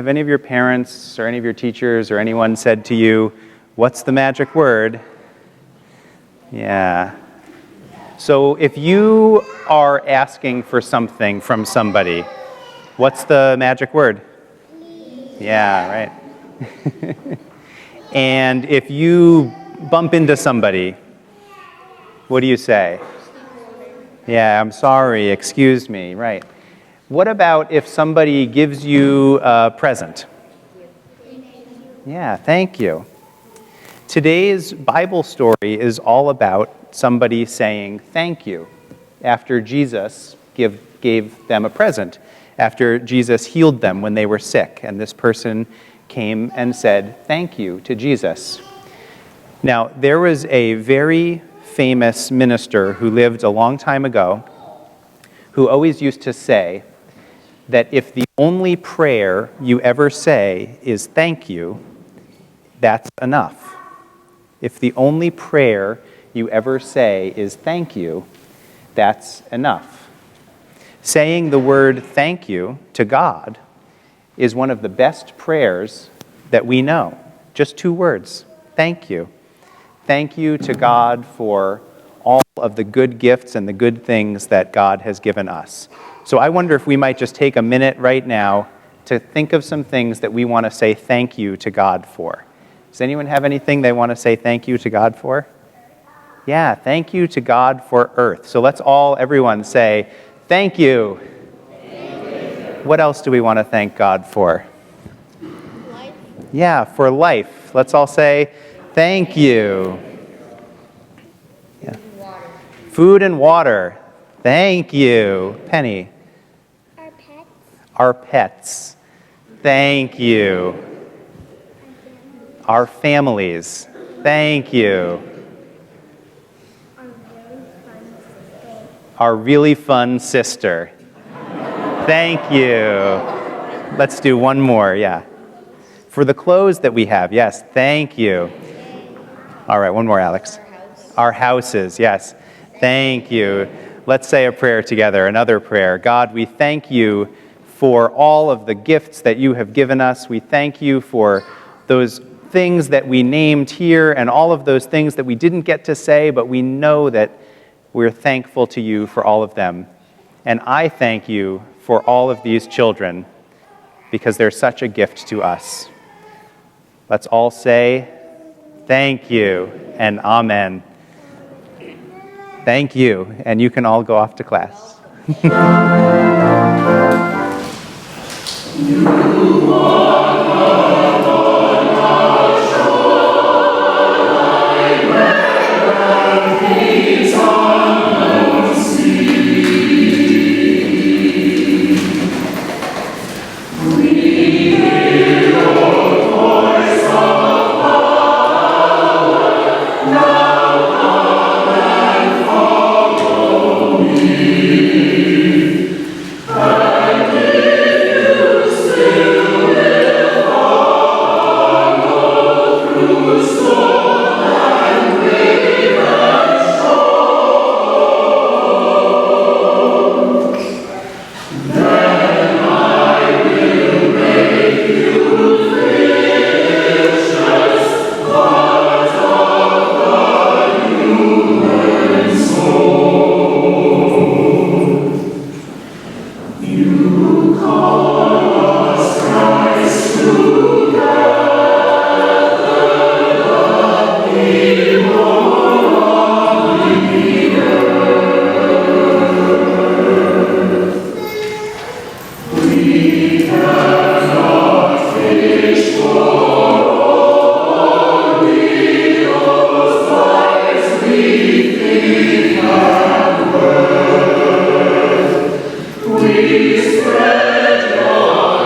Have any of your parents or any of your teachers or anyone said to you, "What's the magic word?" Yeah. So if you are asking for something from somebody, what's the magic word? Yeah, right. And if you bump into somebody, what do you say? Yeah, I'm sorry, excuse me, right. What about if somebody gives you a present? Yeah, thank you. Today's Bible story is all about somebody saying thank you after Jesus gave them a present, after Jesus healed them when they were sick, and this person came and said thank you to Jesus. Now, there was a very famous minister who lived a long time ago who always used to say that if the only prayer you ever say is thank you, that's enough. If the only prayer you ever say is thank you, that's enough. Saying the word thank you to God is one of the best prayers that we know. Just 2 words, thank you. Thank you to God for all of the good gifts and the good things that God has given us. So I wonder if we might just take a minute right now to think of some things that we want to say thank you to God for. Does anyone have anything they want to say thank you to God for? Yeah, thank you to God for Earth. So let's all, everyone say, thank you. Thank you. What else do we want to thank God for? Life. Yeah, for life. Let's all say, thank you. Yeah. Food and water. Thank you. Penny. Our pets. Our pets. Thank you. Our families. Thank you. Our really fun sister. Thank you. Let's do one more, yeah. For the clothes that we have, yes, thank you. All right, one more, Alex. Our houses, yes. Thank you. Let's say a prayer together, another prayer. God, we thank you for all of the gifts that you have given us. We thank you for those things that we named here and all of those things that we didn't get to say, but we know that we're thankful to you for all of them. And I thank you for all of these children because they're such a gift to us. Let's all say, thank you and amen. Thank you, and you can all go off to class. We spread your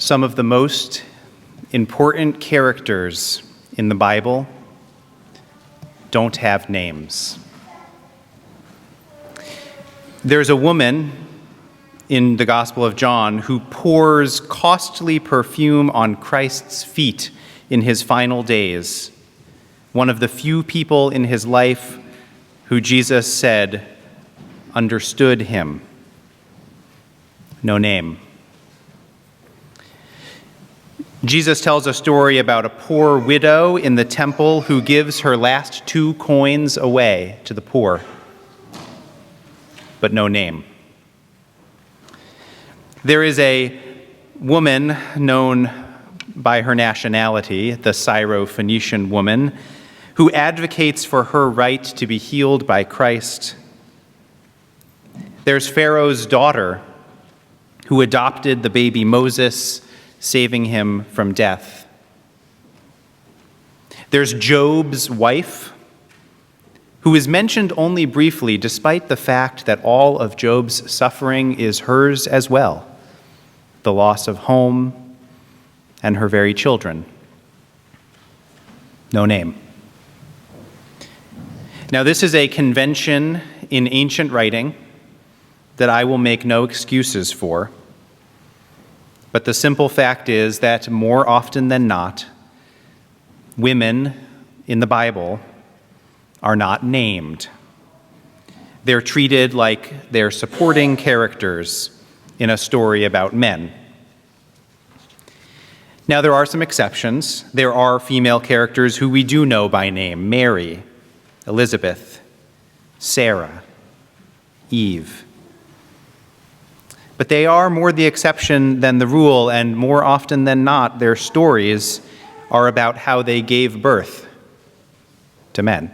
Some of the most important characters in the Bible don't have names. There's a woman in the Gospel of John who pours costly perfume on Christ's feet in his final days, one of the few people in his life who Jesus said understood him. No name. Jesus tells a story about a poor widow in the temple who gives her last 2 coins away to the poor, but no name. There is a woman known by her nationality, the Syro-Phoenician woman, who advocates for her right to be healed by Christ. There's Pharaoh's daughter, who adopted the baby Moses, saving him from death. There's Job's wife, who is mentioned only briefly, despite the fact that all of Job's suffering is hers as well, the loss of home and her very children. No name. Now, this is a convention in ancient writing that I will make no excuses for. But the simple fact is that more often than not, women in the Bible are not named. They're treated like they're supporting characters in a story about men. Now, there are some exceptions. There are female characters who we do know by name: Mary, Elizabeth, Sarah, Eve. But they are more the exception than the rule, and more often than not, their stories are about how they gave birth to men.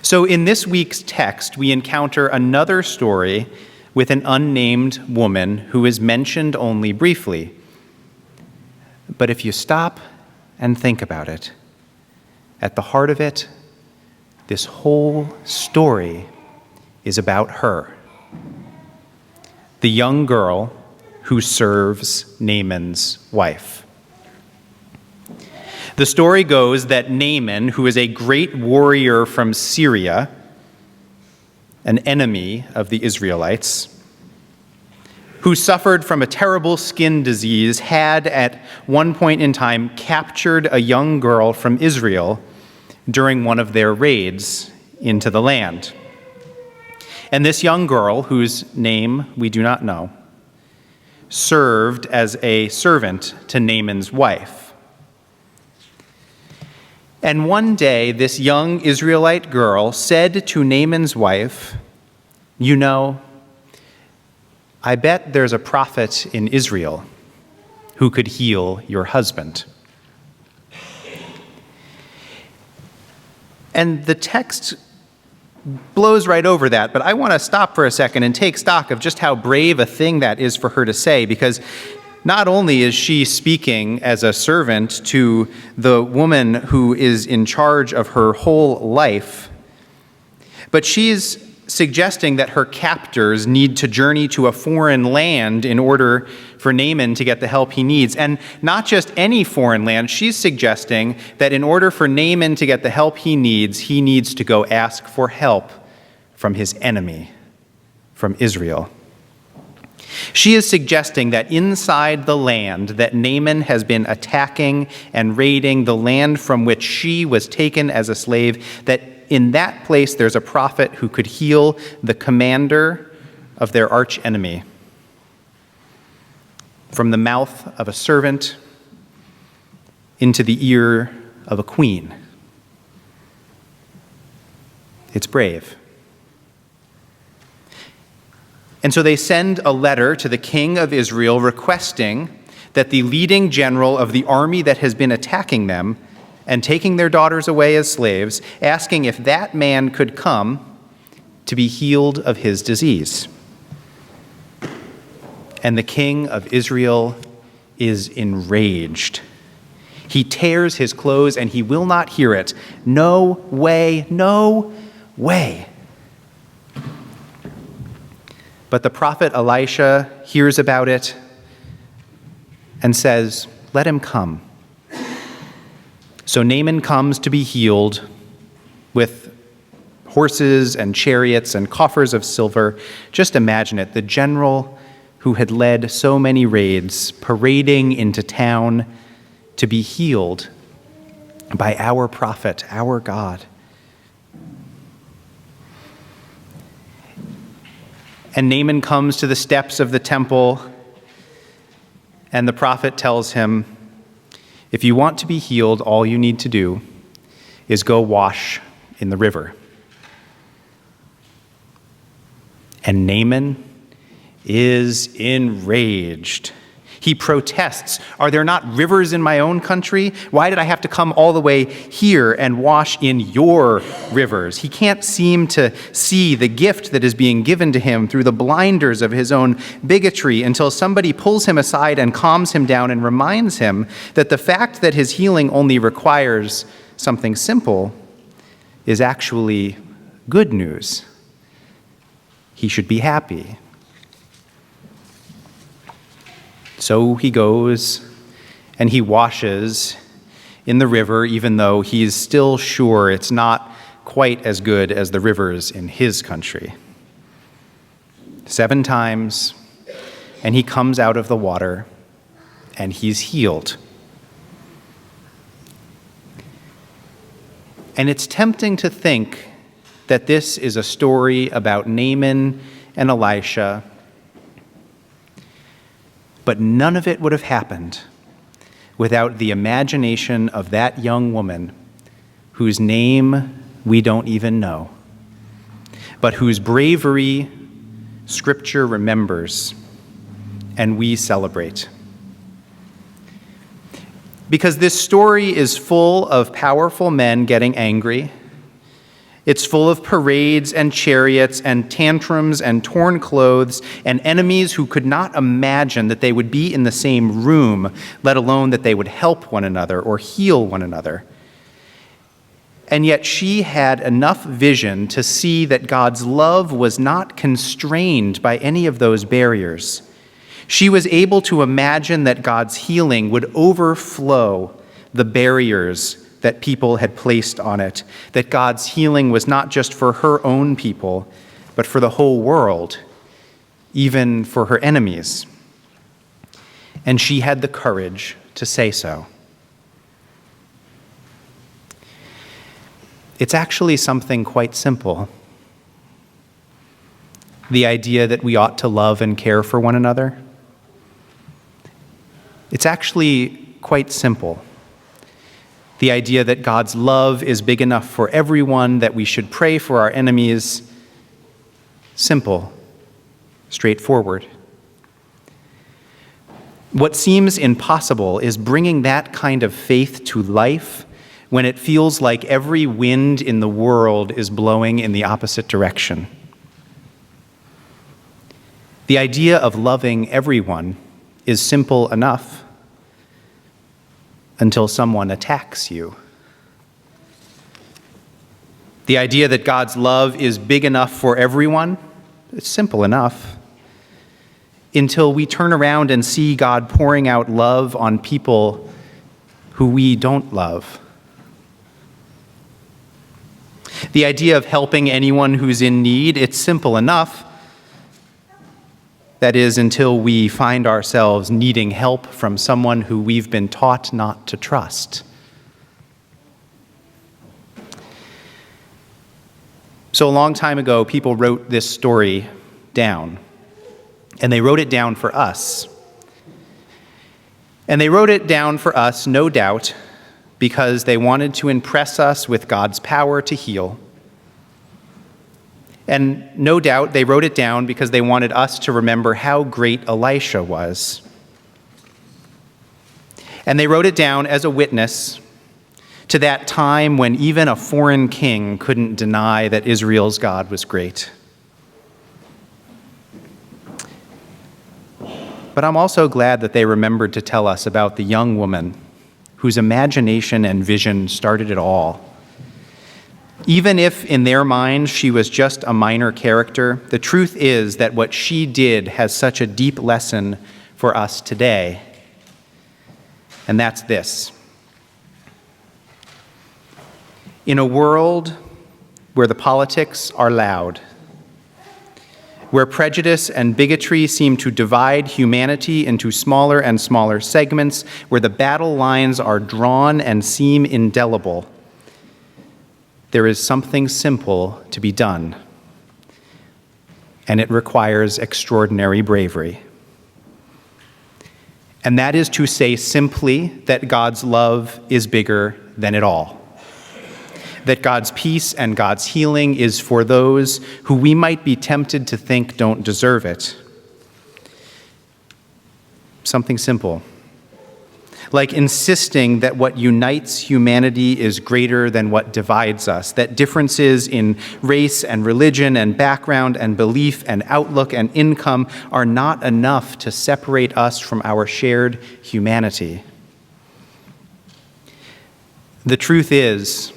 So in this week's text, we encounter another story with an unnamed woman who is mentioned only briefly. But if you stop and think about it, at the heart of it, this whole story is about her, the young girl who serves Naaman's wife. The story goes that Naaman, who is a great warrior from Syria, an enemy of the Israelites, who suffered from a terrible skin disease, had at one point in time captured a young girl from Israel during one of their raids into the land. And this young girl, whose name we do not know, served as a servant to Naaman's wife. And one day, this young Israelite girl said to Naaman's wife, "You know, I bet there's a prophet in Israel who could heal your husband." And the text blows right over that, but I want to stop for a second and take stock of just how brave a thing that is for her to say, because not only is she speaking as a servant to the woman who is in charge of her whole life, but she's suggesting that her captors need to journey to a foreign land in order for Naaman to get the help he needs. And not just any foreign land, she's suggesting that in order for Naaman to get the help he needs to go ask for help from his enemy, from Israel. She is suggesting that inside the land that Naaman has been attacking and raiding, the land from which she was taken as a slave, that in that place there's a prophet who could heal the commander of their archenemy. From the mouth of a servant into the ear of a queen. It's brave. And so they send a letter to the king of Israel requesting that the leading general of the army that has been attacking them and taking their daughters away as slaves, asking if that man could come to be healed of his disease. And the king of Israel is enraged. He tears his clothes and he will not hear it. No way, no way. But the prophet Elisha hears about it and says, "Let him come." So Naaman comes to be healed with horses and chariots and coffers of silver. Just imagine it, the general who had led so many raids parading into town to be healed by our prophet, our God. And Naaman comes to the steps of the temple, and the prophet tells him, if you want to be healed, all you need to do is go wash in the river. And Naaman is enraged. He protests, "Are there not rivers in my own country? Why did I have to come all the way here and wash in your rivers?" He can't seem to see the gift that is being given to him through the blinders of his own bigotry until somebody pulls him aside and calms him down and reminds him that the fact that his healing only requires something simple is actually good news. He should be happy. So he goes and he washes in the river, even though he's still sure it's not quite as good as the rivers in his country. 7 times, and he comes out of the water, and he's healed. And it's tempting to think that this is a story about Naaman and Elisha, but none of it would have happened without the imagination of that young woman whose name we don't even know, but whose bravery Scripture remembers and we celebrate. Because this story is full of powerful men getting angry. It's full of parades and chariots and tantrums and torn clothes and enemies who could not imagine that they would be in the same room, let alone that they would help one another or heal one another. And yet she had enough vision to see that God's love was not constrained by any of those barriers. She was able to imagine that God's healing would overflow the barriers that people had placed on it, that God's healing was not just for her own people, but for the whole world, even for her enemies. And she had the courage to say so. It's actually something quite simple. The idea that we ought to love and care for one another. It's actually quite simple. The idea that God's love is big enough for everyone, that we should pray for our enemies. Simple, straightforward. What seems impossible is bringing that kind of faith to life when it feels like every wind in the world is blowing in the opposite direction. The idea of loving everyone is simple enough until someone attacks you. The idea that God's love is big enough for everyone, it's simple enough, until we turn around and see God pouring out love on people who we don't love. The idea of helping anyone who's in need, it's simple enough. That is, until we find ourselves needing help from someone who we've been taught not to trust. So a long time ago, people wrote this story down, and they wrote it down for us. And they wrote it down for us, no doubt, because they wanted to impress us with God's power to heal. And no doubt they wrote it down because they wanted us to remember how great Elisha was. And they wrote it down as a witness to that time when even a foreign king couldn't deny that Israel's God was great. But I'm also glad that they remembered to tell us about the young woman whose imagination and vision started it all. Even if in their minds she was just a minor character, the truth is that what she did has such a deep lesson for us today. And that's this. In a world where the politics are loud, where prejudice and bigotry seem to divide humanity into smaller and smaller segments, where the battle lines are drawn and seem indelible, there is something simple to be done, and it requires extraordinary bravery. And that is to say simply that God's love is bigger than it all. That God's peace and God's healing is for those who we might be tempted to think don't deserve it. Something simple, like insisting that what unites humanity is greater than what divides us, that differences in race and religion and background and belief and outlook and income are not enough to separate us from our shared humanity. The truth is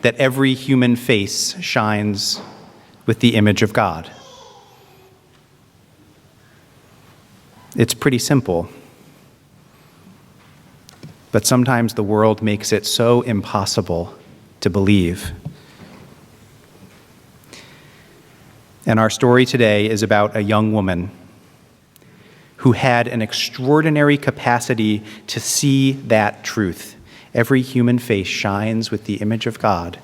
that every human face shines with the image of God. It's pretty simple. But sometimes the world makes it so impossible to believe. And our story today is about a young woman who had an extraordinary capacity to see that truth. Every human face shines with the image of God.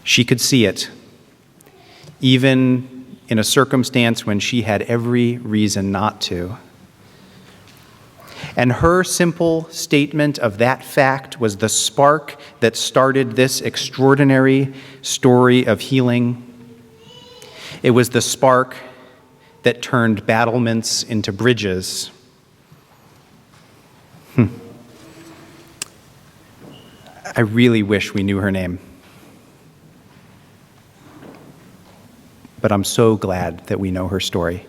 She could see it, even in a circumstance when she had every reason not to. And her simple statement of that fact was the spark that started this extraordinary story of healing. It was the spark that turned battlements into bridges. I really wish we knew her name. But I'm so glad that we know her story.